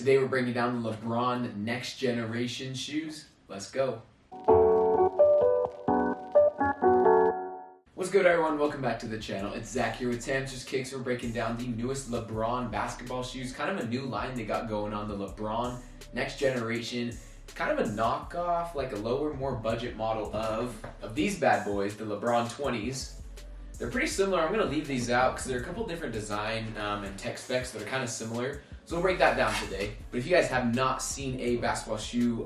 Today we're breaking down the LeBron Next Generation shoes. Let's go. What's good, everyone? Welcome back to the channel. It's Zach here with Tamster's Kicks. We're breaking down the newest LeBron basketball shoes. Kind of a new line they got going on, the LeBron Next Generation. Kind of a knockoff, like a lower, more budget model of these bad boys, the LeBron 20s. They're pretty similar. I'm going to leave these out because there are a couple different design and tech specs that are kind of similar. So we'll break that down today. But if you guys have not seen a basketball shoe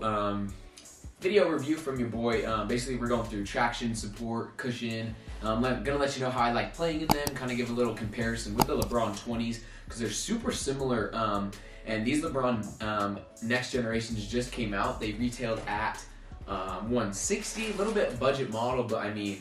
video review from your boy, basically we're going through traction, support, cushion. I'm going to let you know how I like playing in them, kind of give a little comparison with the LeBron 20s because they're super similar. And these LeBron Next Generations just came out. They retailed at $160, a little bit budget model, but I mean,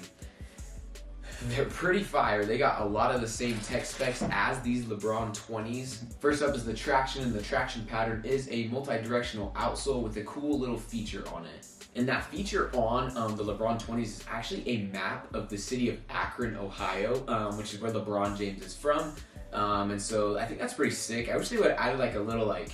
they're pretty fire. They got a lot of the same tech specs as these LeBron 20s. First up is the traction, and the traction pattern is a multi-directional outsole with a cool little feature on it. And that feature on the LeBron 20s is actually a map of the city of Akron, Ohio, which is where LeBron James is from. And so I think that's pretty sick. I wish they would have added like a little like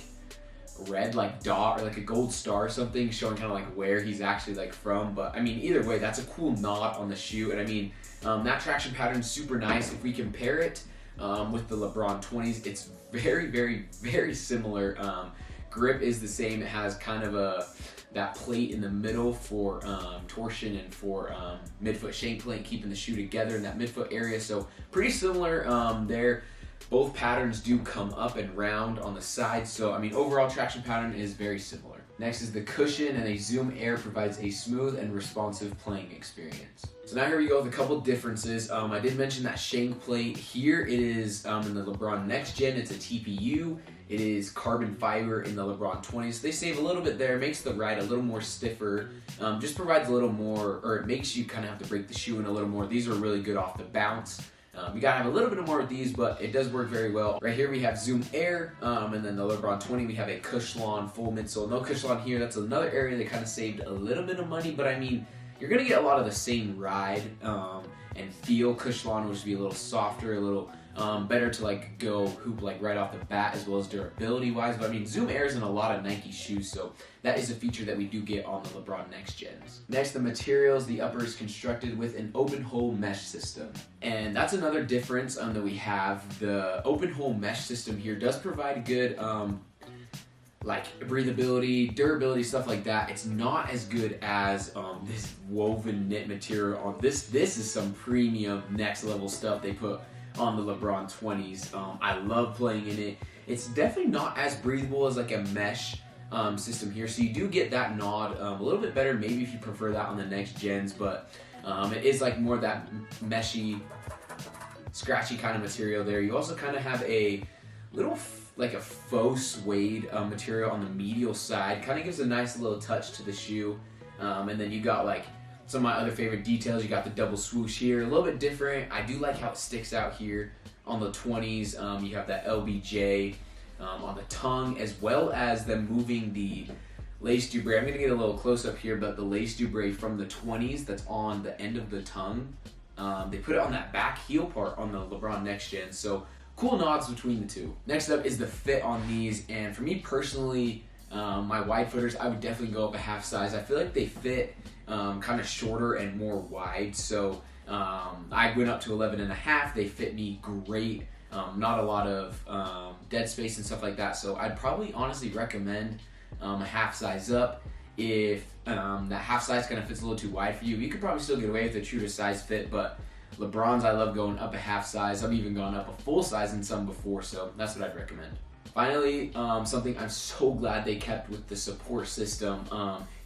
red like dot or like a gold star or something showing kind of like where he's actually like from. But I mean, either way, that's a cool nod on the shoe. And I mean, that traction pattern is super nice. If we compare it with the LeBron 20s, it's very, very, very similar. Grip is the same. It has kind of that plate in the middle for torsion and for midfoot shank plate, keeping the shoe together in that midfoot area. So pretty similar there. Both patterns do come up and round on the side. So I mean, overall traction pattern is very similar. Next is the cushion, and a Zoom Air provides a smooth and responsive playing experience. So now here we go with a couple differences. I did mention that shank plate. Here it is in the LeBron Next Gen, it's a TPU. It is carbon fiber in the LeBron 20s. So they save a little bit there, makes the ride a little more stiffer, just provides a little more, or it makes you kind of have to break the shoe in a little more. These are really good off the bounce. You gotta have a little bit more with these, but it does work very well. Right here we have Zoom Air, and then the LeBron 20 we have a Cushlon full midsole. No Cushlon here. That's another area they kind of saved a little bit of money, but I mean, you're gonna get a lot of the same ride and feel. Cushlon will just be a little softer, a little better to like go hoop like right off the bat, as well as durability wise. But I mean, Zoom Air is in a lot of Nike shoes, so that is a feature that we do get on the LeBron Next Gens. Next, the materials. The upper is constructed with an open hole mesh system, and that's another difference that we have. The open hole mesh system here does provide good like breathability, durability, stuff like that. It's not as good as this woven knit material on this. This is some premium next level stuff they put on the LeBron 20s. I love playing in it. It's definitely not as breathable as like a mesh system here, so you do get that nod a little bit better maybe if you prefer that on the next gens, but it is like more that meshy, scratchy kind of material there. You also kind of have a little like a faux suede material on the medial side. Kind of gives a nice little touch to the shoe. And then you got like some of my other favorite details. You got the double swoosh here, a little bit different. I do like how it sticks out here on the 20s. You have that LBJ on the tongue, as well as them moving the lace dubray. I'm going to get a little close up here, but the lace dubray from the 20s that's on the end of the tongue, they put it on that back heel part on the LeBron Next Gen. So cool nods between the two. Next up is the fit on these, and for me personally, my wide footers, I would definitely go up a half size. I feel like they fit kind of shorter and more wide, so I went up to 11.5. They fit me great. Not a lot of dead space and stuff like that, so I'd probably honestly recommend a half size up. If that half size kind of fits a little too wide for you, you could probably still get away with a true to size fit, but LeBron's, I love going up a half size. I've even gone up a full size in some before, so that's what I'd recommend. Finally, something I'm so glad they kept with the support system,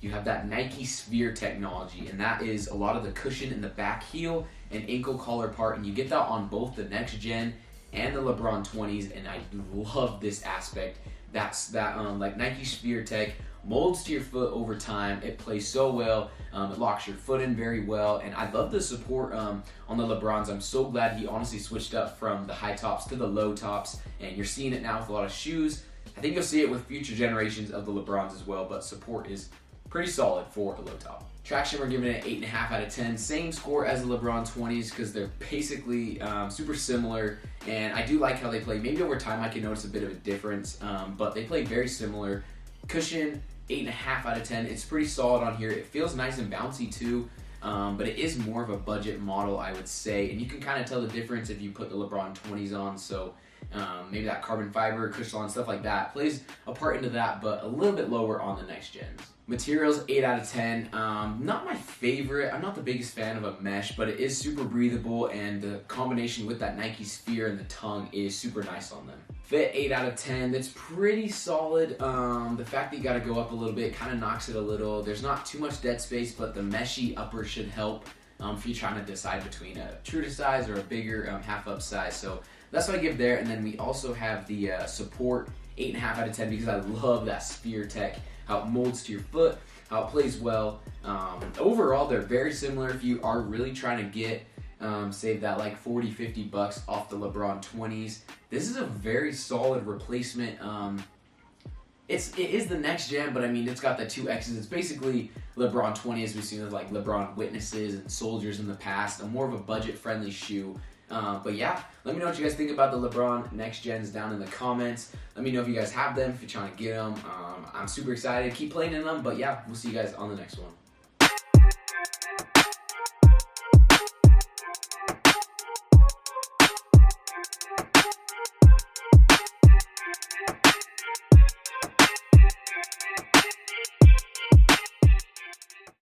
you have that Nike Sphere technology, and that is a lot of the cushion in the back heel and ankle collar part, and you get that on both the Next Gen and the LeBron 20s, and I love this aspect. That's that like Nike Sphere tech molds to your foot over time. It plays so well. It locks your foot in very well, and I love the support on the LeBrons. I'm so glad he honestly switched up from the high tops to the low tops, and you're seeing it now with a lot of shoes. I think you'll see it with future generations of the LeBrons as well, but support is pretty solid for a low top. Traction, we're giving it an 8.5 out of 10. Same score as the Lebron 20s because they're basically super similar, and I do like how they play. Maybe over time I can notice a bit of a difference, but they play very similar. Cushion, 8.5 out of 10. It's pretty solid on here. It feels nice and bouncy too, but it is more of a budget model, I would say, and you can kind of tell the difference if you put the Lebron 20s on. So maybe that carbon fiber, Cushion, stuff like that plays a part into that, but a little bit lower on the next gens. Materials, 8 out of 10. Not my favorite. I'm not the biggest fan of a mesh, but it is super breathable, and the combination with that Nike Sphere and the tongue is super nice on them. Fit, 8 out of 10. That's pretty solid. The fact that you got to go up a little bit kind of knocks it a little. There's not too much dead space, but the meshy upper should help if you're trying to decide between a true to size or a bigger half up size. So that's what I give there. And then we also have the support, 8.5 out of 10, because I love that Sphere tech, how it molds to your foot, how it plays well. Overall, they're very similar. If you are really trying to get, save that like 40, 50 bucks off the Lebron 20s, this is a very solid replacement. It is the next gen, but I mean, it's got the 2 X's. It's basically Lebron 20 as we've seen with like Lebron Witnesses and Soldiers in the past, a more of a budget-friendly shoe. But yeah, let me know what you guys think about the Lebron Next Gens down in the comments. Let me know if you guys have them, if you're trying to get them. I'm super excited. Keep playing in them, but yeah, we'll see you guys on the next one.